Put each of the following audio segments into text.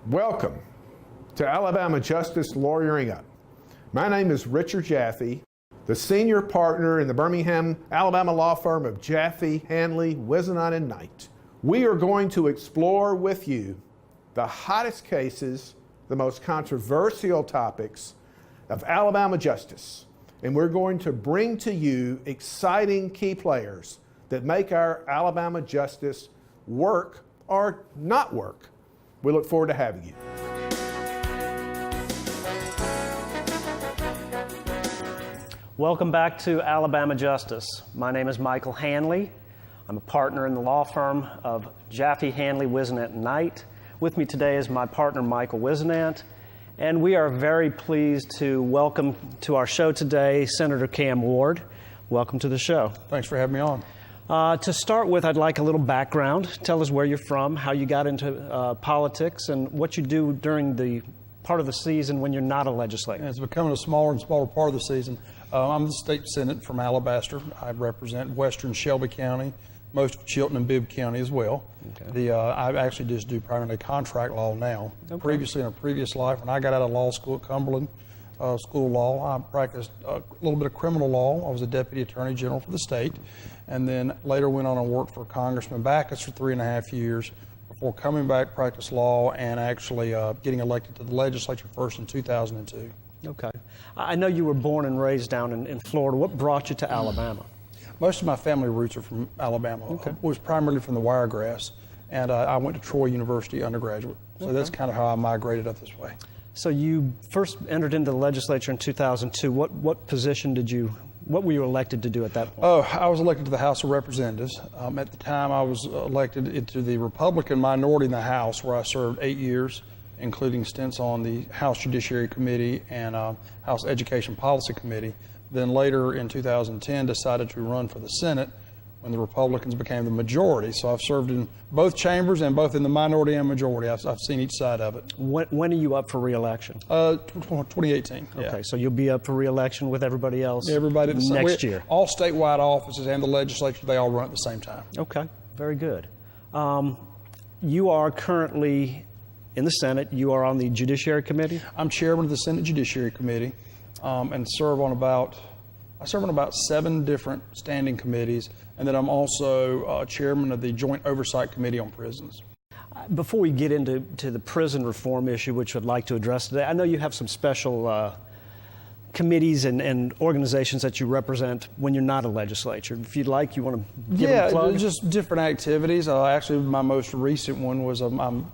Welcome to Alabama Justice Lawyering Up. My name is Richard Jaffe, the senior partner in the Birmingham, Alabama law firm of Jaffe, Hanle, Whisonant, and Knight. We are going to explore with you the hottest cases, the most controversial topics of Alabama justice, and we're going to bring to you exciting key players that make our Alabama justice work or not work. We look forward to having you. Welcome back to Alabama Justice. My name is Michael Hanle. I'm a partner in the law firm of Jaffe, Hanle, Whisonant, and Knight. With me today is my partner, Michael Whisonant, and we are very pleased to welcome to our show today Senator Cam Ward. Welcome to the show. Thanks for having me on. To start with, I'd like a little background. Tell us where you're from, how you got into politics, and what you do during the part of the season when you're not a legislator. It's becoming a smaller and smaller part of the season. I'm the state senate from Alabaster. I represent western Shelby County, most of Chilton and Bibb County as well. Okay. I actually just do primarily contract law now. Okay. Previously, in a previous life, when I got out of law school at Cumberland School of Law, I practiced a little bit of criminal law. I was a deputy attorney general for the state, and then later went on and worked for Congressman Backus for 3.5 years before coming back, practice law, and actually getting elected to the legislature first in 2002. Okay. I know you were born and raised down in Florida. What brought you to Alabama? Most of my family roots are from Alabama. Okay. I was primarily from the Wiregrass, and I went to Troy University undergraduate. So that's kind of how I migrated up this way. So you first entered into the legislature in 2002. What position what were you elected to do at that point? Oh, I was elected to the House of Representatives. At the time, I was elected into the Republican minority in the House, where I served 8 years, including stints on the House Judiciary Committee and House Education Policy Committee. Then later in 2010, decided to run for the Senate when the Republicans became the majority. So I've served in both chambers and both in the minority and majority. I've seen each side of it. When are you up for re-election? 2018. Okay, yeah. So you'll be up for re-election with everybody else everybody next year? All statewide offices and the legislature, they all run at the same time. Okay, very good. You are currently in the Senate. You are on the Judiciary Committee? I'm chairman of the Senate Judiciary Committee and serve on about 7 different standing committees, and then I'm also chairman of the Joint Oversight Committee on Prisons. Before we get into the prison reform issue, which I'd like to address today, I know you have some special committees and organizations that you represent when you're not a legislature. If you'd like, you want to give them a plug? Yeah, just different activities. Actually, my most recent one was I'm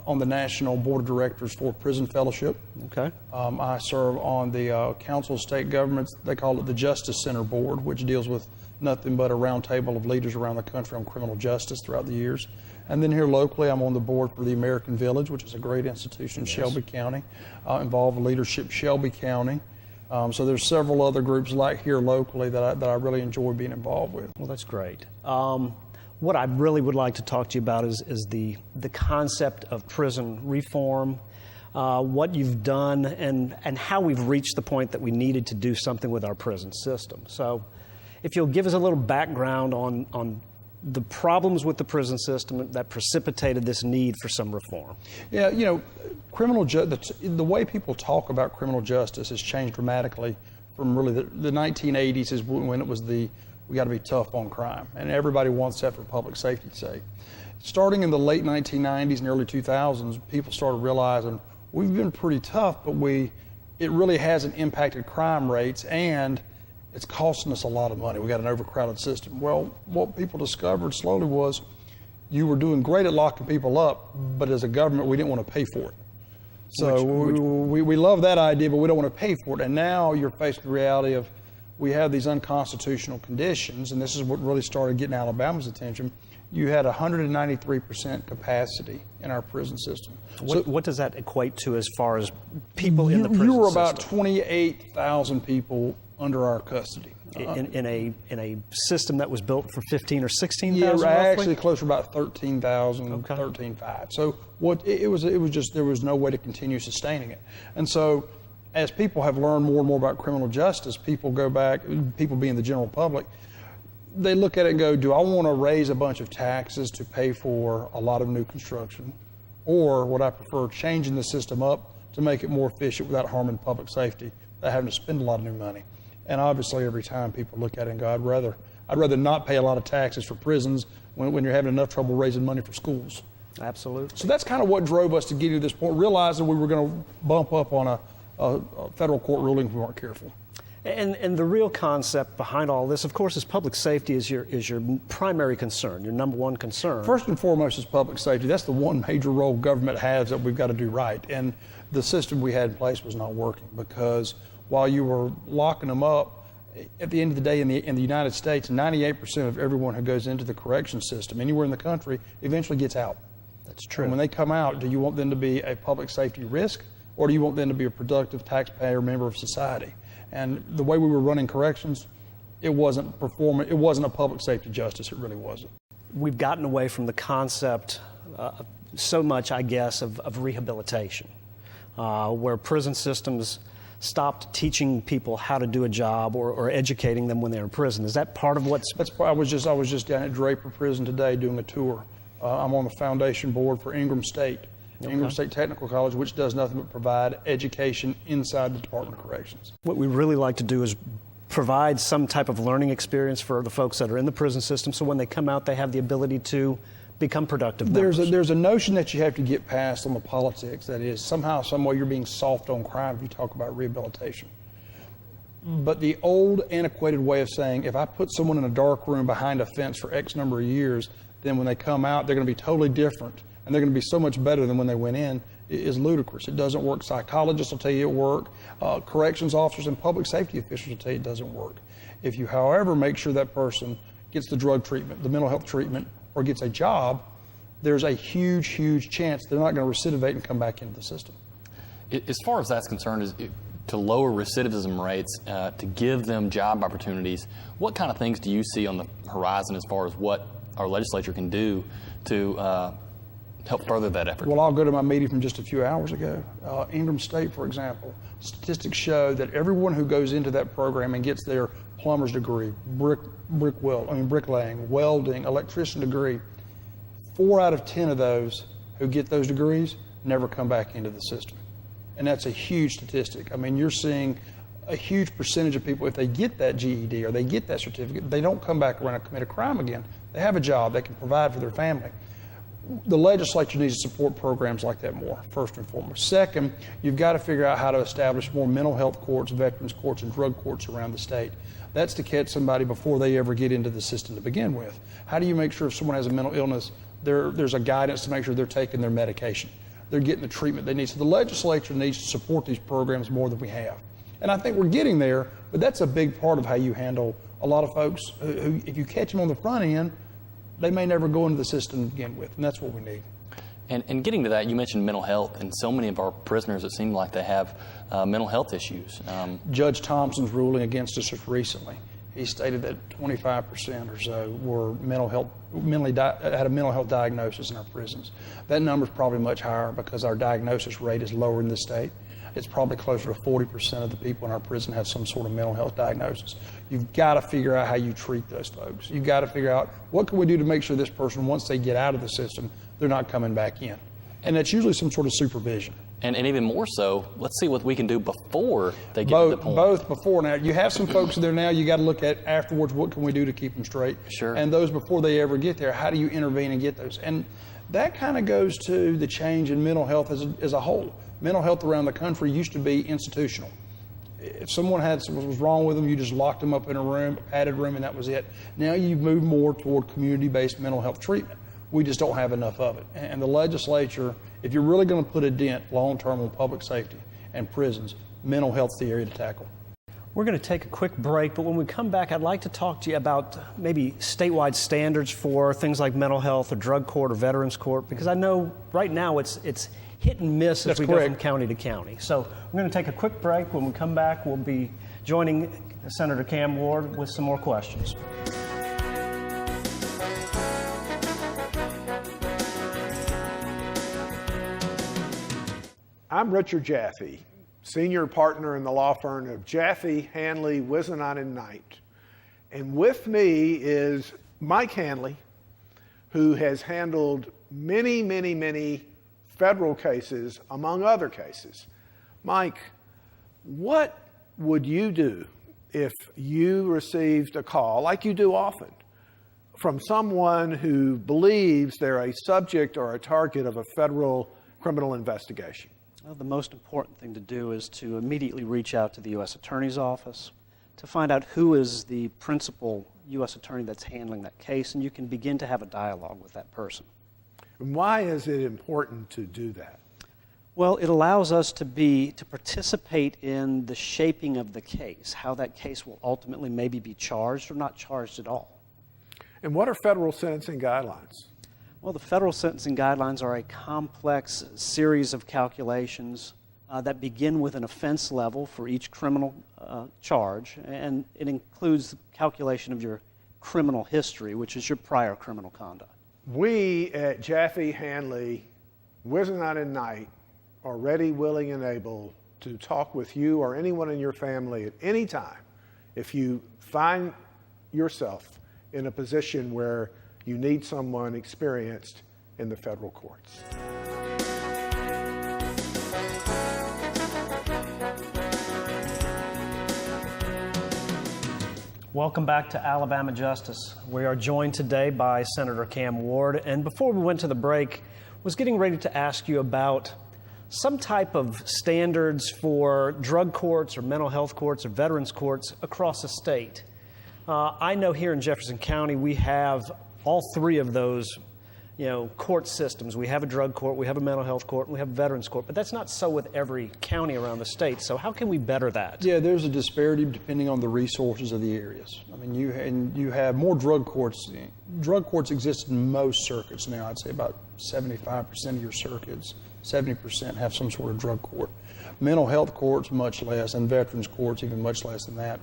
on the National Board of Directors for Prison Fellowship. Okay. I serve on the Council of State Governments. They call it the Justice Center Board, which deals with nothing but a round table of leaders around the country on criminal justice throughout the years. And then here locally, I'm on the board for the American Village, which is a great institution in Shelby County, involved with leadership Shelby County. So there's several other groups like here locally that I really enjoy being involved with. Well, that's great. What I really would like to talk to you about is the concept of prison reform, what you've done, and how we've reached the point that we needed to do something with our prison system. So if you'll give us a little background on the problems with the prison system that precipitated this need for some reform. Yeah, the way people talk about criminal justice has changed dramatically from really the 1980s is when it was we got to be tough on crime, and everybody wants that for public safety's sake. Starting in the late 1990s and early 2000s, people started realizing we've been pretty tough, but it really hasn't impacted crime rates, and it's costing us a lot of money. We got an overcrowded system. Well, what people discovered slowly was you were doing great at locking people up, but as a government, we didn't want to pay for it. So we love that idea, but we don't want to pay for it. And now you're faced with the reality of we have these unconstitutional conditions, and this is what really started getting Alabama's attention. You had 193% capacity in our prison system. What does that equate to as far as people in the prison system? You were about 28,000 people under our custody. In a system that was built for 15 or 16,000? Yeah, actually closer to about 13,000, okay. 13,500. So it was just there was no way to continue sustaining it. And so as people have learned more and more about criminal justice, people go back, people being the general public, they look at it and go, do I want to raise a bunch of taxes to pay for a lot of new construction? Or would I prefer changing the system up to make it more efficient without harming public safety, without having to spend a lot of new money? And obviously every time people look at it and go, I'd rather not pay a lot of taxes for prisons when you're having enough trouble raising money for schools. Absolutely. So that's kind of what drove us to get to this point, realizing we were going to bump up on a federal court ruling if we weren't careful. And the real concept behind all this, of course, is public safety is your primary concern, your number one concern. First and foremost is public safety. That's the one major role government has that we've got to do right. And the system we had in place was not working, because while you were locking them up, at the end of the day in the United States, 98% of everyone who goes into the correction system anywhere in the country eventually gets out. That's true. And when they come out, do you want them to be a public safety risk, or do you want them to be a productive taxpayer member of society? And the way we were running corrections, it wasn't a public safety justice. It really wasn't. We've gotten away from the concept so much, I guess, of rehabilitation, where prison systems stopped teaching people how to do a job or educating them when they're in prison. Is that part of what's... I was just down at Draper Prison today doing a tour. I'm on the foundation board for Ingram State. Okay. Ingram State Technical College, which does nothing but provide education inside the Department of Corrections. What we really like to do is provide some type of learning experience for the folks that are in the prison system, so when they come out, they have the ability to become productive members. There's a notion that you have to get past on the politics, that is, somehow, some way you're being soft on crime if you talk about rehabilitation. But the old, antiquated way of saying, if I put someone in a dark room behind a fence for X number of years, then when they come out, they're going to be totally different, and they're going to be so much better than when they went in, is ludicrous. It doesn't work. Psychologists will tell you it works. Corrections officers and public safety officials will tell you it doesn't work. If you, however, make sure that person gets the drug treatment, the mental health treatment, or gets a job, there's a huge, huge chance they're not going to recidivate and come back into the system. As far as that's concerned, is to lower recidivism rates, to give them job opportunities, what kind of things do you see on the horizon as far as what our legislature can do to help further that effort? Well, I'll go to my meeting from just a few hours ago. Ingram State, for example, statistics show that everyone who goes into that program and gets their plumber's degree, bricklaying, welding, electrician degree, 4 out of 10 of those who get those degrees never come back into the system. And that's a huge statistic. I mean, you're seeing a huge percentage of people, if they get that GED or they get that certificate, they don't come back around and commit a crime again. They have a job, they can provide for their family. The legislature needs to support programs like that more, first and foremost. Second, you've got to figure out how to establish more mental health courts, veterans courts, and drug courts around the state. That's to catch somebody before they ever get into the system to begin with. How do you make sure if someone has a mental illness, there's a guidance to make sure they're taking their medication, they're getting the treatment they need? So the legislature needs to support these programs more than we have. And I think we're getting there, but that's a big part of how you handle a lot of folks who, if you catch them on the front end, they may never go into the system to begin with, and that's what we need. And getting to that, you mentioned mental health, and so many of our prisoners, it seems like they have mental health issues. Judge Thompson's ruling against us just recently, he stated that 25% or so were had a mental health diagnosis in our prisons. That number is probably much higher because our diagnosis rate is lower in the state. It's probably closer to 40% of the people in our prison have some sort of mental health diagnosis. You've got to figure out how you treat those folks. You've got to figure out what can we do to make sure this person, once they get out of the system, they're not coming back in. And that's usually some sort of supervision. And even more so, let's see what we can do before they get to the point. Both before now. You have some folks in there now, you got to look at afterwards, what can we do to keep them straight? Sure. And those before they ever get there, how do you intervene and get those? And that kind of goes to the change in mental health as a whole. Mental health around the country used to be institutional. If someone was wrong with them, you just locked them up in a room, a padded room, and that was it. Now you've moved more toward community-based mental health treatment. We just don't have enough of it. And the legislature, if you're really going to put a dent long-term on public safety and prisons, mental health's the area to tackle. We're going to take a quick break, but when we come back, I'd like to talk to you about maybe statewide standards for things like mental health or drug court or veterans court, because I know right now it's hit and miss as we go from county to county. So we're going to take a quick break. When we come back, we'll be joining Senator Cam Ward with some more questions. I'm Richard Jaffe, senior partner in the law firm of Jaffe, Hanle, Whisonant, and Knight. And with me is Mike Hanle, who has handled many federal cases, among other cases. Mike, what would you do if you received a call, like you do often, from someone who believes they're a subject or a target of a federal criminal investigation? Well, the most important thing to do is to immediately reach out to the U.S. Attorney's Office to find out who is the principal U.S. attorney that's handling that case, and you can begin to have a dialogue with that person. And why is it important to do that? Well, it allows us to participate in the shaping of the case, how that case will ultimately maybe be charged or not charged at all. And what are federal sentencing guidelines? Well, the federal sentencing guidelines are a complex series of calculations that begin with an offense level for each criminal charge, and it includes the calculation of your criminal history, which is your prior criminal conduct. We at Jaffe, Hanle, Whisonant, and Knight are ready, willing, and able to talk with you or anyone in your family at any time if you find yourself in a position where you need someone experienced in the federal courts. Welcome back to Alabama Justice. We are joined today by Senator Cam Ward, and before we went to the break, was getting ready to ask you about some type of standards for drug courts or mental health courts or veterans courts across the state. I know here in Jefferson County we have all three of those court systems. We have a drug court, we have a mental health court, and we have a veterans court, but that's not so with every county around the state. So how can we better that? Yeah, there's a disparity depending on the resources of the areas. I mean, you have more drug courts. Drug courts exist in most circuits now. I'd say about 75% of your circuits, 70% have some sort of drug court. Mental health courts, much less, and veterans courts, even much less than that.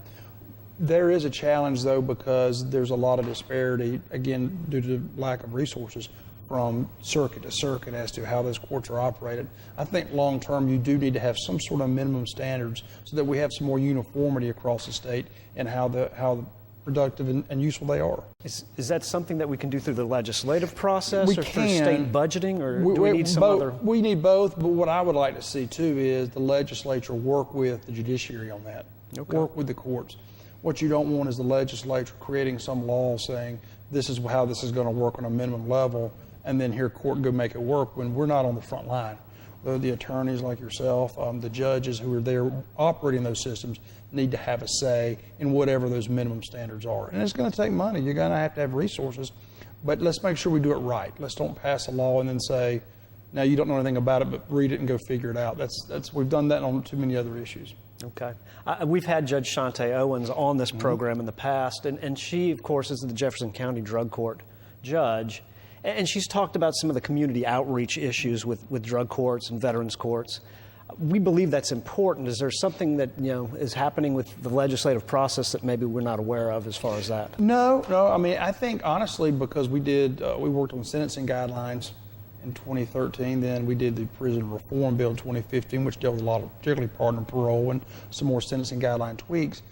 There is a challenge, though, because there's a lot of disparity, again, due to lack of resources from circuit to circuit as to how those courts are operated. I think long-term you do need to have some sort of minimum standards so that we have some more uniformity across the state and how productive and useful they are. Is that something that we can do through the legislative process We or can. through state budgeting, or do we need some other? We need both, but what I would like to see, too, is the legislature work with the judiciary on that, work with the courts. What you don't want is the legislature creating some law saying this is how this is going to work on a minimum level, and then here court go make it work when we're not on the front line. The attorneys like yourself, the judges who are there operating those systems need to have a say in whatever those minimum standards are. And it's going to take money. You're going to have resources, but let's make sure we do it right. Let's don't pass a law and then say, now you don't know anything about it, but read it and go figure it out. We've done that on too many other issues. Okay. We've had Judge Shante Owens on this program in the past, and she, of course, is the Jefferson County Drug Court judge, and she's talked about some of the community outreach issues with drug courts and veterans courts. We believe that's important. Is there something that is happening with the legislative process that maybe we're not aware of as far as that? No. I mean, I think honestly because we worked on sentencing guidelines in 2013. Then we did the Prison Reform Bill in 2015, which dealt with a lot of particularly pardon and parole and some more sentencing guideline tweaks.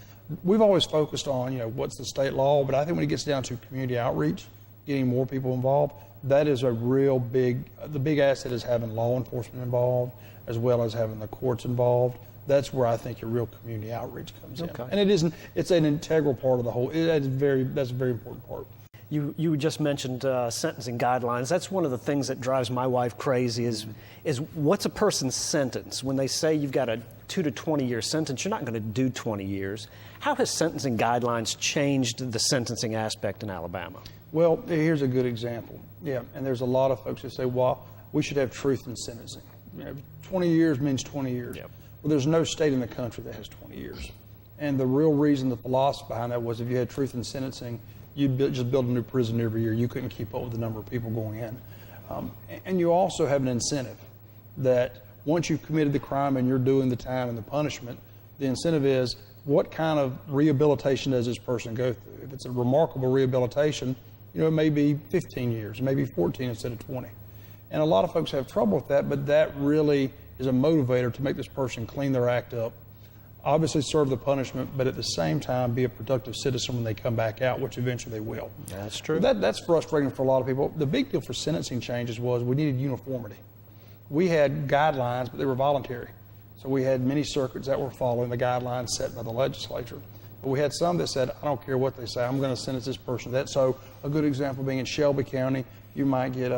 We've always focused on what's the state law, but I think when it gets down to community outreach, getting more people involved, that is a real the big asset is having law enforcement involved as well as having the courts involved. That's where I think your real community outreach comes in. And it's an integral part of the whole. That's a very important part. You just mentioned sentencing guidelines. That's one of the things that drives my wife crazy is what's a person's sentence? When they say you've got a 2 to 20 year sentence, you're not going to do 20 years. How has sentencing guidelines changed the sentencing aspect in Alabama? Well, here's a good example. Yeah, and there's a lot of folks that say, well, we should have truth in sentencing. 20 years means 20 years. Yep. Well, there's no state in the country that has 20 years. And the real reason, the philosophy behind that was if you had truth in sentencing, you'd just build a new prison every year. You couldn't keep up with the number of people going in. And you also have an incentive that once you've committed the crime and you're doing the time and the punishment, the incentive is what kind of rehabilitation does this person go through? If it's a remarkable rehabilitation, it may be 15 years, maybe 14 instead of 20. And a lot of folks have trouble with that, but that really is a motivator to make this person clean their act up, obviously serve the punishment, but at the same time be a productive citizen when they come back out, which eventually they will. That's true. That's frustrating for a lot of people. The big deal for sentencing changes was we needed uniformity. We had guidelines, but they were voluntary. So we had many circuits that were following the guidelines set by the legislature. But we had some that said, I don't care what they say, I'm going to sentence this person to that. So a good example being in Shelby County, you might get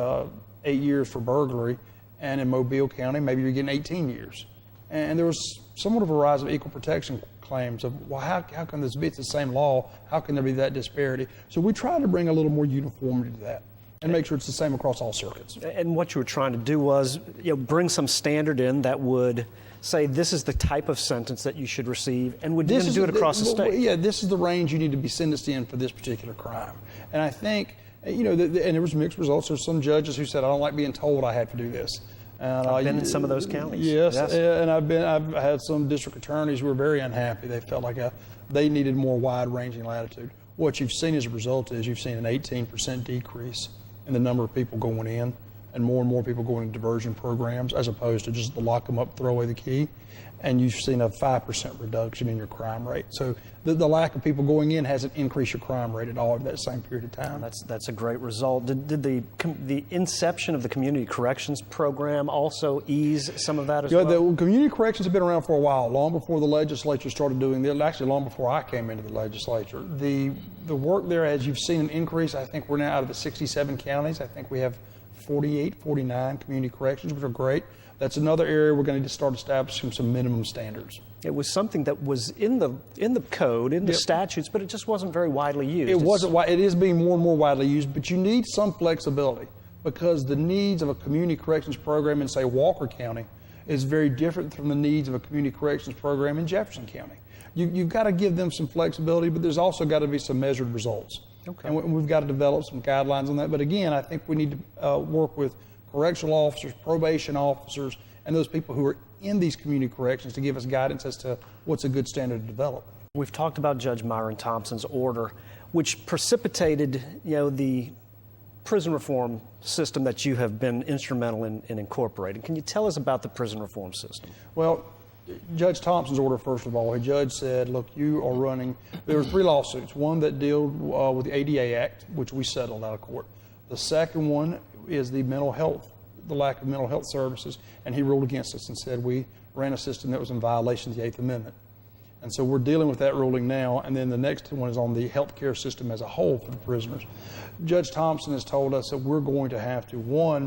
8 years for burglary, and in Mobile County, maybe you're getting 18 years. And there was somewhat of a rise of equal protection claims of, well, how can this be? It's the same law. How can there be that disparity? So we tried to bring a little more uniformity to that and make sure it's the same across all circuits. And what you were trying to do was, bring some standard in that would say this is the type of sentence that you should receive, and would you do it across the state? Yeah, this is the range you need to be sentenced in for this particular crime. And I think, and there was mixed results. There's some judges who said, I don't like being told I have to do this. And I've been in some of those counties. Yes. And I've had some district attorneys who were very unhappy. They felt like they needed more wide-ranging latitude. What you've seen as a result is you've seen an 18% decrease in the number of people going in, and more people going into diversion programs, as opposed to just the lock them up, throw away the key. And you've seen a 5% reduction in your crime rate. So the lack of people going in hasn't increased your crime rate at all over that same period of time. That's a great result. Did the inception of the community corrections program also ease some of that as well? The community corrections have been around for a while, long before the legislature started doing it. Actually, long before I came into the legislature. The work there, as you've seen an increase, I think we're now out of the 67 counties. I think we have 48, 49 community corrections, which are great. That's another area we're going to start establishing some minimum standards. It was something that was in the code, in the statutes, but it just wasn't very widely used. It is being more and more widely used, but you need some flexibility, because the needs of a community corrections program in, say, Walker County is very different from the needs of a community corrections program in Jefferson County. You've got to give them some flexibility, but there's also got to be some measured results. Okay. And we've got to develop some guidelines on that. But again, I think we need to work with correctional officers, probation officers, and those people who are in these community corrections to give us guidance as to what's a good standard to develop. We've talked about Judge Myron Thompson's order, which precipitated, the prison reform system that you have been instrumental in incorporating. Can you tell us about the prison reform system? Well, Judge Thompson's order, first of all, a judge said, look, you are running, there were 3 lawsuits. One that dealt with the ADA Act, which we settled out of court. The second one is the mental health, the lack of mental health services, and he ruled against us and said we ran a system that was in violation of the 8th Amendment. And so we're dealing with that ruling now, and then the next one is on the health care system as a whole for the prisoners. Judge Thompson has told us that we're going to have to, one,